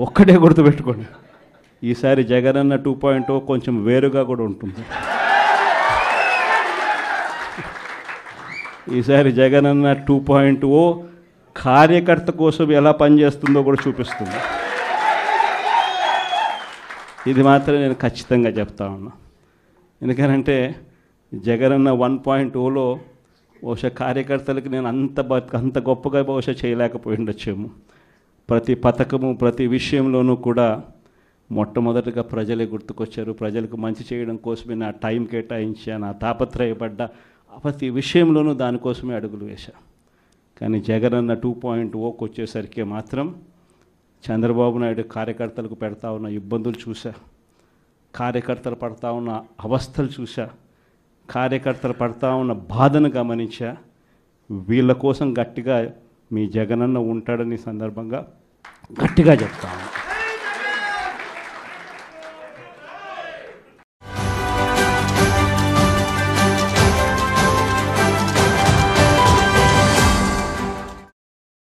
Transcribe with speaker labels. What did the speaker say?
Speaker 1: ఒక్కటే గుర్తుపెట్టుకోండి, ఈసారి జగనన్న 2.0 కొంచెం వేరుగా కూడా ఉంటుంది. ఈసారి జగనన్న 2.0 కార్యకర్త కోసం ఎలా పనిచేస్తుందో కూడా చూపిస్తుంది. ఇది మాత్రం నేను ఖచ్చితంగా చెప్తా ఉన్నా. ఎందుకనంటే జగనన్న 1.0లో బహుశా కార్యకర్తలకి నేను అంత గొప్పగా బహుశా చేయలేకపోయి ఉండొచ్చేమో. ప్రతి పథకము ప్రతి విషయంలోనూ కూడా మొట్టమొదటిగా ప్రజలే గుర్తుకొచ్చారు. ప్రజలకు మంచి చేయడం కోసమే నా టైం కేటాయించా, నా తాపత్రయపడ్డా, ప్రతి విషయంలోనూ దానికోసమే అడుగులు వేశా. కానీ జగనన్న 2.0కి వచ్చేసరికి మాత్రం చంద్రబాబు నాయుడు కార్యకర్తలకు పెడతా ఉన్న ఇబ్బందులు చూసా, కార్యకర్తలు పడతా ఉన్న అవస్థలు చూసా, కార్యకర్తలు పడతా ఉన్న బాధను గమనించా. వీళ్ళ కోసం గట్టిగా మీ జగనన్న ఉంటాడని సందర్భంగా గట్టిగా చెప్తాను.